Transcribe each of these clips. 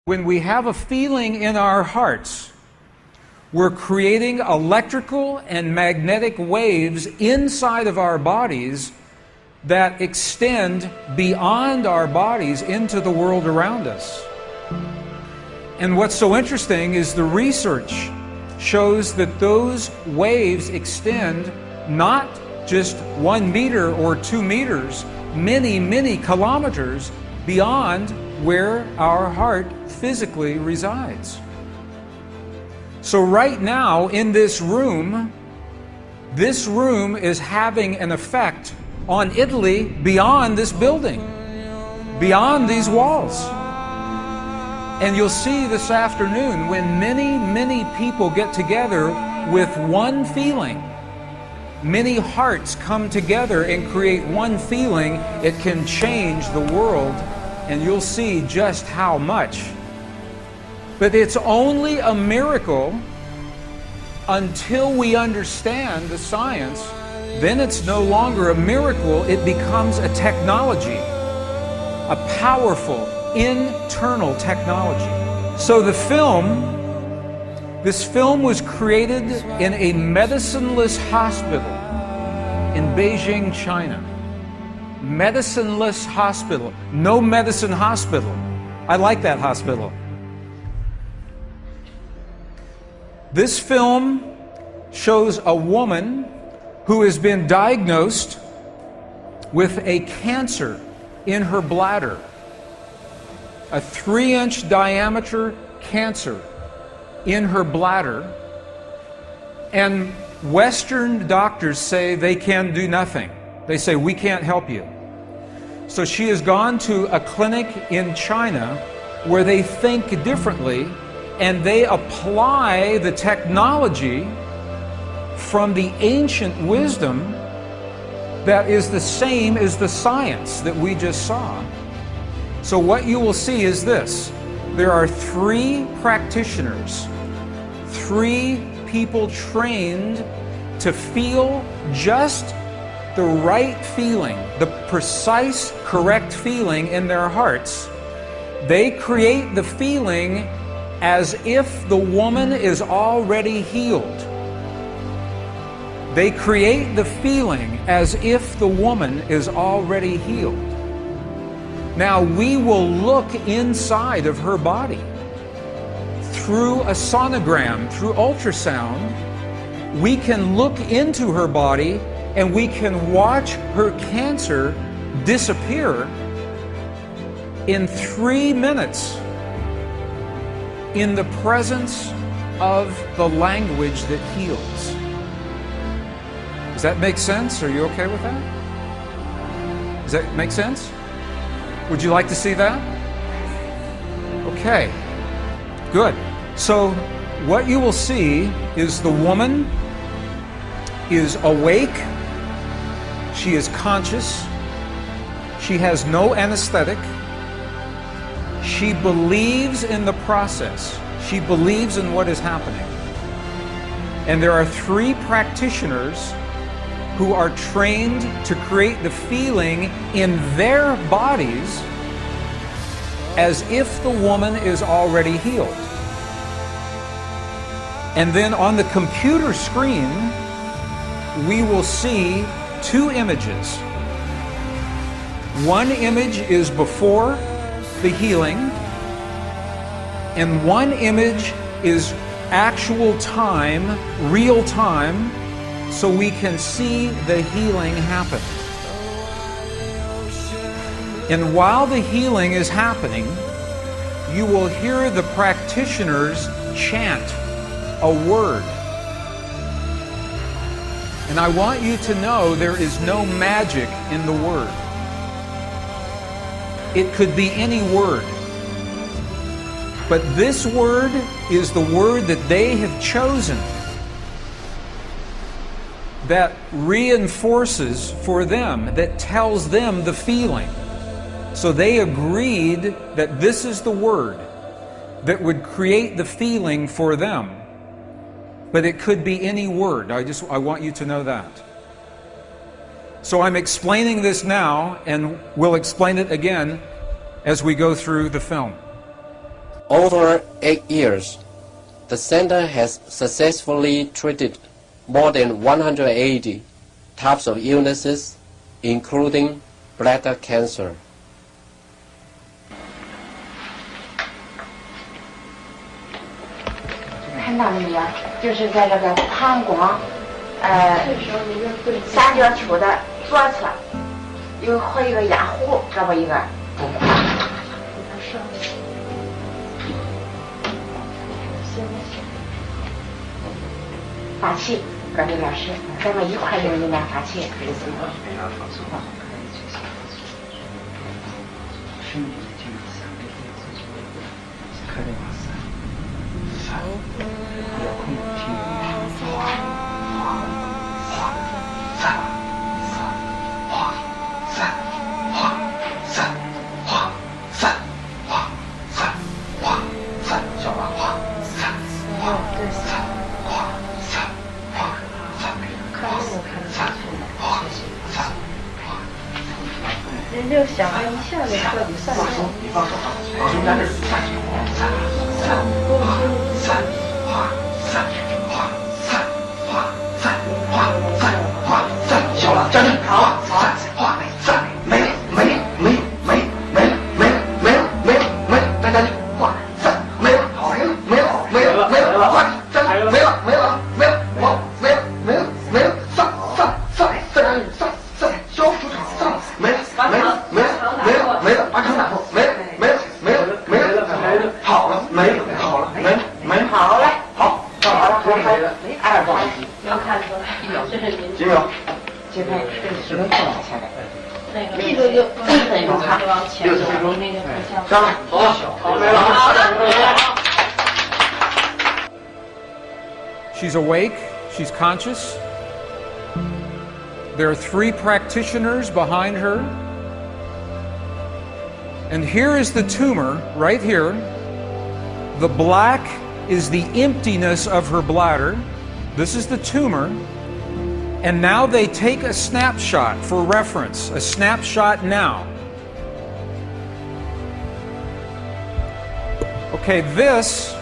When we have a feeling in our hearts, we're creating electrical and magnetic waves inside of our bodies that extend beyond our bodies into the world around us. And what's so interesting is the research shows that those waves extend not just 1 meter or 2 meters, many, many kilometers beyond where our heart physically resides. So right now in this room is having an effect on Italy beyond this building, beyond these walls. And you'll see this afternoon when many, many people get together with one feeling, many hearts come together and create one feeling, it can change the world, and you'll see just how much. But it's only a miracle until we understand the science. Then it's no longer a miracle, it becomes a technology, a powerful internal technology. So this film was created in a medicineless hospital in Beijing, China. Medicineless hospital, no medicine hospital. I like that hospital. This film shows a woman who has been diagnosed with a cancer in her bladder, a 3-inch diameter cancer in her bladder, and Western doctors say they can do nothing. They say, we can't help you. So she has gone to a clinic in China where they think differently, and they apply the technology from the ancient wisdom that is the same as the science that we just saw. So what you will see is this. There are 3 practitioners, 3 people trained to feel just the right feeling, the precise, correct feeling in their hearts. They create the feeling as if the woman is already healed. They create the feeling as if the woman is already healed. Now we will look inside of her body through a sonogram, through ultrasound. We can look into her body and we can watch her cancer disappear in 3 minutes in the presence of the language that heals. Does that make sense? Are you okay with that? Does that make sense? Would you like to see that? Okay, good. So what you will see is the woman is awake, she is conscious, she has no anesthetic, she believes in the process, she believes in what is happening. And there are 3 practitioners who are trained to create the feeling in their bodies as if the woman is already healed. And then on the computer screen, we will see 2 images. One image is before the healing, and one image is actual time, real time, so we can see the healing happen. And while the healing is happening, you will hear the practitioners chant a word. And I want you to know there is no magic in the word. It could be any word. But this word is the word that they have chosen that reinforces for them, that tells them the feeling. So they agreed that this is the word that would create the feeling for them. But it could be any word. I want you to know that. So I'm explaining this now, and we'll explain it again as we go through the film. over 8 years, the center has successfully treated more than 180 types of illnesses, including bladder cancer. 看到了没有？就是在这个膀胱，三角球的左侧，和一个压壶，这么一个。发气，各位老师，咱们一块用力来发气。6小孩以下的彻底算了。你放手啊！老师，咱这是3小了，站住！好，没了，站站去，没了，好，没了，消除场，没了，把场打破，没了，好了，好了，好，2个，能看出来，这是您几秒？这边是能放下来。那个力度就1分钟哈，60分钟那个不像。上来，好，没了。好的。She's awake, she's conscious. There are 3 practitioners behind her. And here is the tumor, right here. The black is the emptiness of her bladder. This is the tumor. And now they take a snapshot for reference, a snapshot now. Okay, this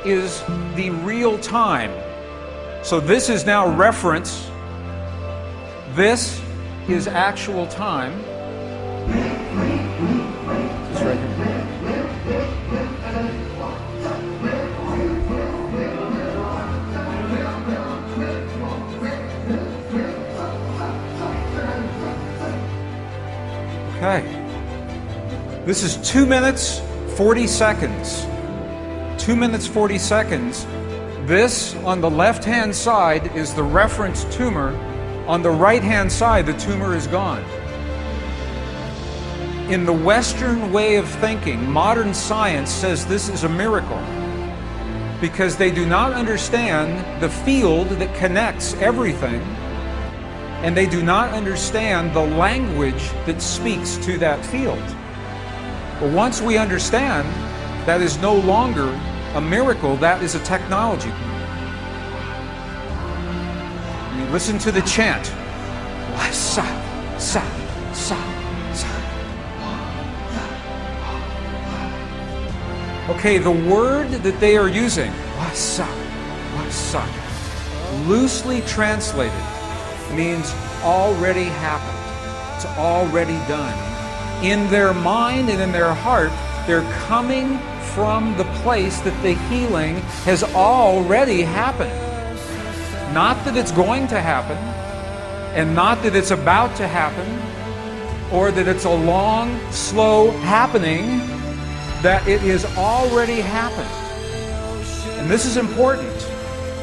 is the real time. So this is now reference. This is actual time. It's right here. Okay. This is 2 minutes, 40 seconds. 2 minutes, 40 seconds. This, on the left-hand side, is the reference tumor. On the right-hand side, the tumor is gone. In the Western way of thinking, modern science says this is a miracle because they do not understand the field that connects everything, and they do not understand the language that speaks to that field. But once we understand, that is no longer a miracle, that is a technology. I mean, listen to the chant. Sa, sa, sa, sa. Okay, the word that they are using, wasa, wasa, loosely translated, means already happened. It's already done. In their mind and in their heart, they're coming from the place that the healing has already happened. Not that it's going to happen, and not that it's about to happen, or that it's a long, slow happening, that it is already happened. And this is important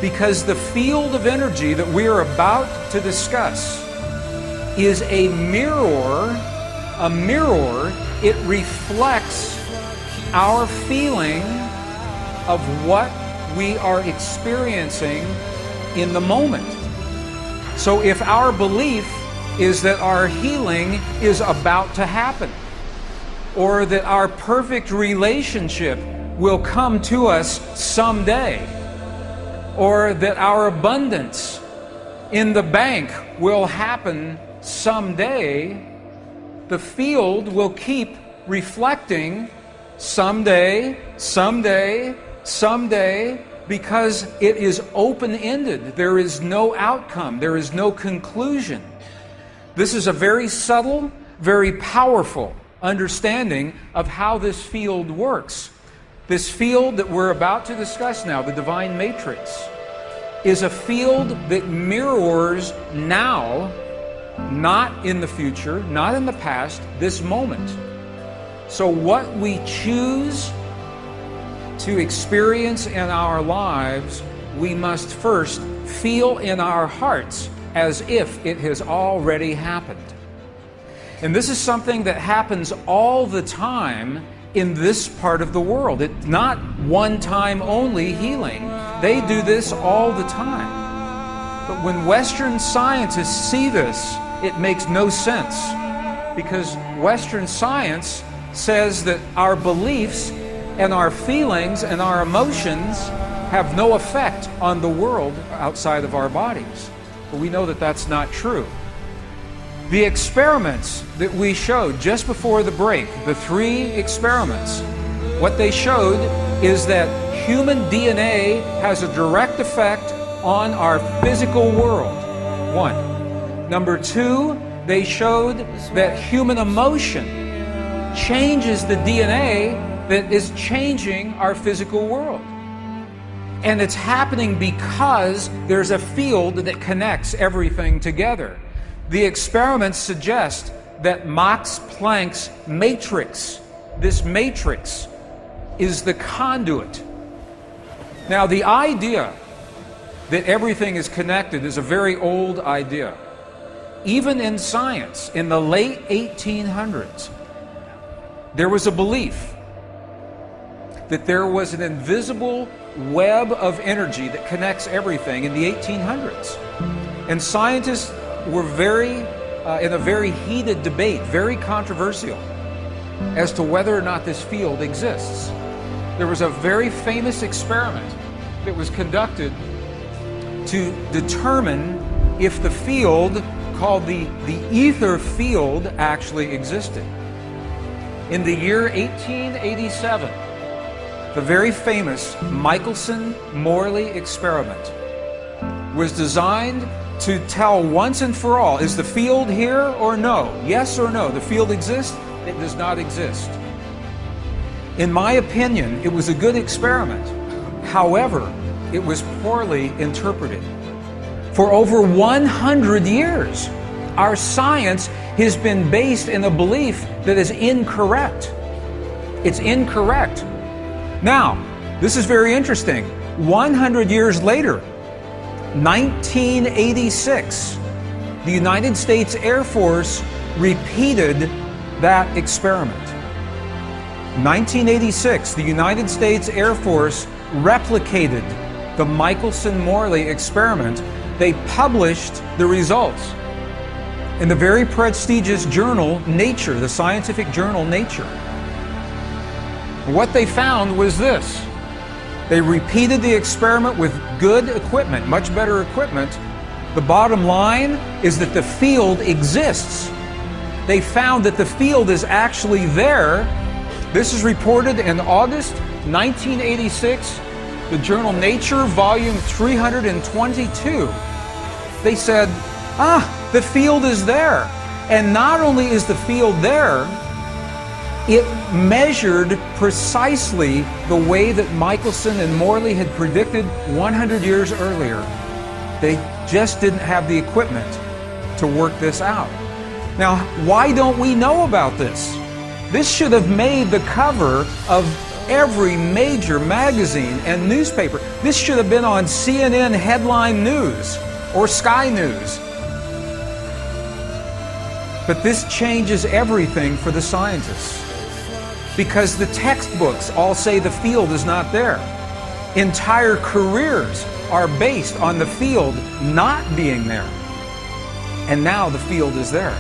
because the field of energy that we are about to discuss is a mirror. A mirror, it reflects our feeling of what we are experiencing in the moment. So if our belief is that our healing is about to happen, or that our perfect relationship will come to us someday, or that our abundance in the bank will happen someday, the field will keep reflecting someday, someday, someday, because it is open-ended. There is no outcome. There is no conclusion. This is a very subtle, very powerful understanding of how this field works. This field that we're about to discuss now, the divine matrix, is a field that mirrors now, not in the future, not in the past, this moment. So what we choose to experience in our lives, we must first feel in our hearts as if it has already happened. And this is something that happens all the time in this part of the world. It's not one-time only healing. They do this all the time. But when Western scientists see this, it makes no sense, because Western science says that our beliefs and our feelings and our emotions have no effect on the world outside of our bodies. But we know that that's not true. The experiments that we showed just before the break, the 3 experiments, what they showed is that human DNA has a direct effect on our physical world. 1. Number 2, they showed that human emotion changes the DNA that is changing our physical world. And it's happening because there's a field that connects everything together. The experiments suggest that Max Planck's matrix, this matrix, is the conduit. Now, the idea that everything is connected is a very old idea. Even in science, in the late 1800s, there was a belief that there was an invisible web of energy that connects everything in the 1800s. And scientists were in a very heated debate, very controversial, as to whether or not this field exists. There was a very famous experiment that was conducted to determine if the field called the ether field actually existed. In the year 1887, the very famous Michelson-Morley experiment was designed to tell once and for all, is the field here or no? Yes or no? The field exists? It does not exist. In my opinion, it was a good experiment. However, it was poorly interpreted. For over 100 years, our science has been based in a belief that is incorrect. It's incorrect. Now, this is very interesting. 100 years later, 1986, the United States Air Force repeated that experiment. 1986, the United States Air Force replicated the Michelson-Morley experiment. They published the results in the very prestigious journal Nature, the scientific journal Nature. What they found was this. They repeated the experiment with good equipment, much better equipment. The bottom line is that the field exists. They found that the field is actually there. This is reported in August 1986, the journal Nature, volume 322. They said, the field is there. And not only is the field there, it measured precisely the way that Michelson and Morley had predicted 100 years earlier. They just didn't have the equipment to work this out. Now, why don't we know about this? This should have made the cover of every major magazine and newspaper. This should have been on CNN headline news or Sky News. But this changes everything for the scientists, because the textbooks all say the field is not there. Entire careers are based on the field not being there. And now the field is there.